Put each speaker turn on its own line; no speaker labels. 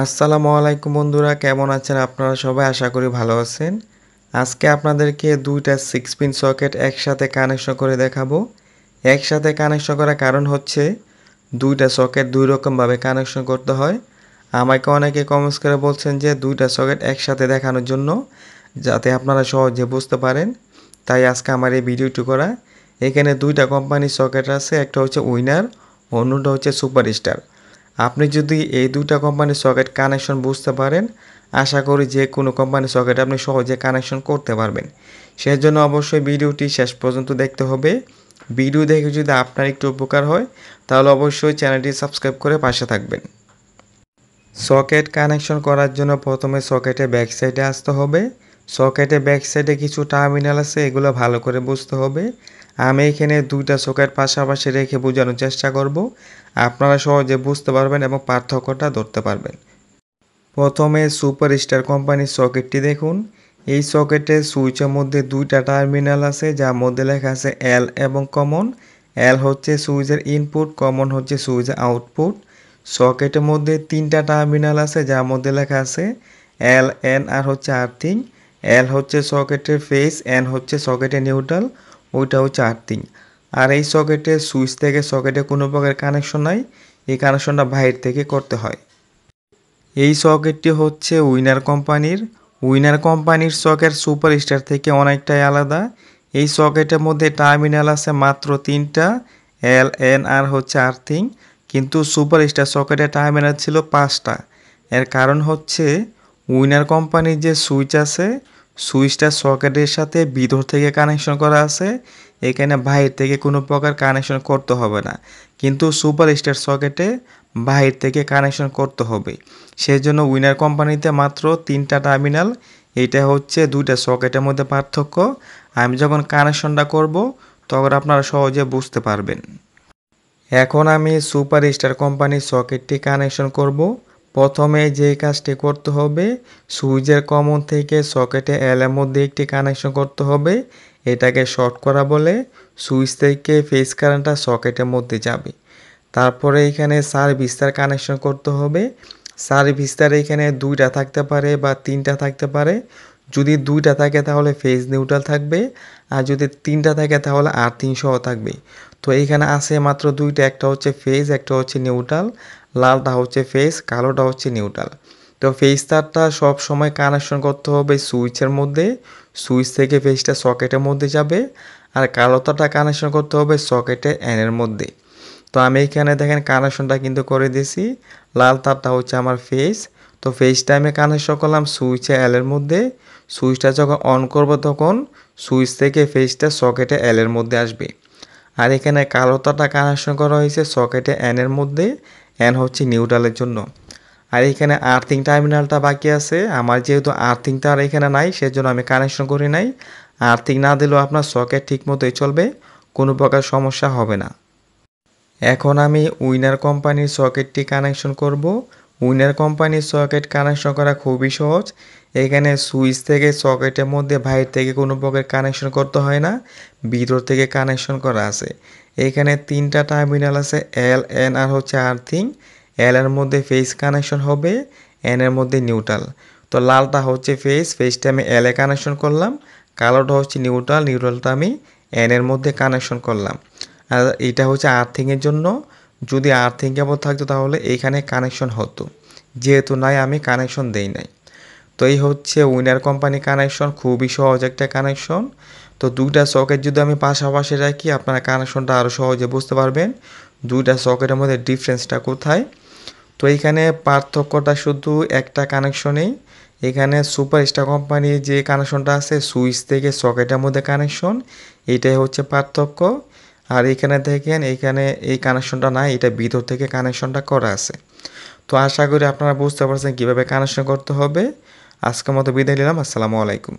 আসসালামু আলাইকুম বন্ধুরা, কেমন আছেন আপনারা সবাই? আশা করি ভালো আছেন। আজকে আপনাদেরকে দুইটা 6 পিন সকেট একসাথে কানেকশন করে দেখাবো। একসাথে কানেকশন করার কারণ হচ্ছে দুইটা সকেট দুই রকমভাবে কানেকশন করতে হয়। আমাকে অনেকে কমেন্টস করে বলছেন যে দুইটা সকেট একসাথে দেখানোর জন্য, যাতে আপনারা সহজে বুঝতে পারেন। তাই আজকে আমার এই ভিডিওটি করা। এখানে দুইটা কোম্পানির সকেট আছে, একটা হচ্ছে উইনার, অন্যটা হচ্ছে সুপারস্টার। আপনি যদি এই দুইটা কোম্পানির সকেট কানেকশন বুঝতে পারেন, আশা করি যে কোনো কোম্পানির সকেট আপনি সহজে কানেকশন করতে পারবেন। সেজন্য অবশ্যই ভিডিওটি শেষ পর্যন্ত দেখতে হবে। ভিডিও দেখে যদি আপনার একটু উপকার হয়, তাহলে অবশ্যই চ্যানেলটি সাবস্ক্রাইব করে পাশে থাকবেন। সকেট কানেকশন করার জন্য প্রথমে সকেটের ব্যাক সাইডে আসতে হবে। সকেটের ব্যাক সাইডে কিছু টার্মিনাল আছে, এগুলো ভালো করে বুঝতে হবে। আমি এখানে দুইটা সকেট পাশাপাশি রেখে বোঝানোর চেষ্টা করব, আপনারা সহজে বুঝতে পারবেন এবং পার্থক্যটা ধরতে পারবেন। প্রথমে সুপারস্টার কোম্পানির সকেটটি দেখুন। এই সকেটের সুইচের মধ্যে দুইটা টার্মিনাল আছে, যার মধ্যে লেখা আছে এল এবং কমন। এল হচ্ছে সুইচের ইনপুট, কমন হচ্ছে সুইচের আউটপুট। সকেটের মধ্যে তিনটা টার্মিনাল আছে, যার মধ্যে লেখা আছে এল, এন আর হচ্ছে আর্থিং। এল হচ্ছে সকেটের ফেস, এন হচ্ছে সকেটের নিউট্রাল, ওইটা হচ্ছে আর্থিং। আর এই সকেটের সুইচ থেকে সকেটে কোনো প্রকার কানেকশন নাই, এই কানেকশনটা বাইরে থেকে করতে হয়। এই সকেটটি হচ্ছে উইনার কোম্পানির। উইনার কোম্পানির সকেট সুপারস্টার থেকে অনেকটাই আলাদা। এই সকেটের মধ্যে টার্মিনাল আছে মাত্র তিনটা, এল, এন আর হচ্ছে আর্থিং। কিন্তু সুপারস্টার সকেটের টার্মিনাল ছিল পাঁচটা। এর কারণ হচ্ছে উইনার কোম্পানির যে সুইচ আছে, সুইচটা সকেটের সাথে ভিতর থেকে কানেকশন করা আছে, এখানে বাইরে থেকে কোনো প্রকার কানেকশন করতে হবে না। কিন্তু সুপারস্টার সকেটে বাইরে থেকে কানেকশন করতে হবে। সেই জন্য উইনার কোম্পানিতে মাত্র তিনটা টার্মিনাল। এটা হচ্ছে দুইটা সকেটের মধ্যে পার্থক্য। আমি যখন কানেকশনটা করব, তখন আপনারা সহজে বুঝতে পারবেন। এখন আমি সুপারস্টার কোম্পানির সকেটটি কানেকশন করব। প্রথমে যে কাজটি করতে হবে, সুইচের কমন থেকে সকেটে এল এর মধ্যে একটি কানেকশন করতে হবে। এটাকে শর্ট করা বলে। সুইচ থেকে ফেজ কারেন্টটা সকেটের মধ্যে যাবে। তারপরে এখানে সার্ভিসটার কানেকশন করতে হবে। সার্ভিসটার এখানে দুইটা থাকতে পারে বা তিনটা থাকতে পারে। যদি দুইটা থাকে তাহলে ফেজ নিউট্রাল থাকবে, আর যদি তিনটা থাকে তাহলে আর্থিং সহ থাকবে। তো এইখানে আছে মাত্র দুইটা, একটা হচ্ছে ফেজ, একটা হচ্ছে নিউট্রাল। লালটা হচ্ছে ফেজ, কালোটা হচ্ছে নিউট্রাল। তো ফেজ তারটা সব সময় কানেকশন করতে হবে সুইচের মধ্যে। সুইচ থেকে ফেজটা সকেটের মধ্যে যাবে, আর কালো তারটা কানেকশন করতে হবে সকেটে এনের মধ্যে। তো আমি এখানে দেখেন কানেকশনটা কিন্তু করে দিয়েছি। লাল তারটা হচ্ছে আমার ফেজ। তো ফেজটা আমি কানেকশন করলাম সুইচে এল এর মধ্যে। সুইচটা যখন অন করব, তখন সুইচ থেকে ফেজটা সকেটে এল এর মধ্যে আসবে। আর এখানে কালো তারটা কানেকশন করা হয়েছে সকেটে এন এর মধ্যে। এন হচ্ছে নিউট্রালের জন্য। আর এখানে আর্থিং টার্মিনালটা বাকি আছে। আমার যেহেতু আর্থিং তার এখানে নাই, সেজন্য আমি কানেকশন করি নাই। আর্থিং না দিলেও আপনার সকেট ঠিক মতোই চলবে, কোনো প্রকার সমস্যা হবে না। এখন আমি উইনার কোম্পানির সকেটটি কানেকশন করব। উইনার কোম্পানির সকেট কানেকশন করা খুবই সহজ। এখানে সুইচ থেকে সকেটের মধ্যে বাইরে থেকে কোনো প্রকার কানেকশন করতে হয় না, ভিতর থেকে কানেকশন করা আছে। এখানে তিনটা টার্মিনাল আছে, এল, এন আর হচ্ছে আর্থিং। এল এর মধ্যে ফেজ কানেকশন হবে, এন এর মধ্যে নিউট্রাল। তো লালটা হচ্ছে ফেজ, ফেজটা আমি এল এ কানেকশন করলাম। কালোটা হচ্ছে নিউট্রাল, নিউট্রালটা আমি এন এর মধ্যে কানেকশন করলাম। আর এটা হচ্ছে আর্থিংয়ের জন্য। যদি আর্থিং কেবল থাকতো তাহলে এইখানে কানেকশন হতো, যেহেতু নাই আমি কানেকশন দেই নাই। তো এই হচ্ছে উইনার কোম্পানি কানেকশন, খুবই সহজ একটা কানেকশন। তো দুইটা সকেট যদি আমি পাশাপাশি রাখি, আপনারা কানেকশনটা আরও সহজে বুঝতে পারবেন দুইটা সকেটের মধ্যে ডিফারেন্সটা কোথায়। তো এইখানে পার্থক্যটা শুধু একটা কানেকশনেই। এখানে সুপারস্টার কোম্পানির যে কানেকশনটা আছে সুইচ থেকে সকেটের মধ্যে কানেকশন, এটাই হচ্ছে পার্থক্য। আর এখানে দেখেন, এখানে এই কানেকশনটা নাই, এটা ভিতর থেকে কানেকশনটা করা আছে। তো আশা করি আপনারা বুঝতে পারছেন কীভাবে কানেকশন করতে হবে। আজকের মতো বিদায় নিলাম। আসসালামু আলাইকুম।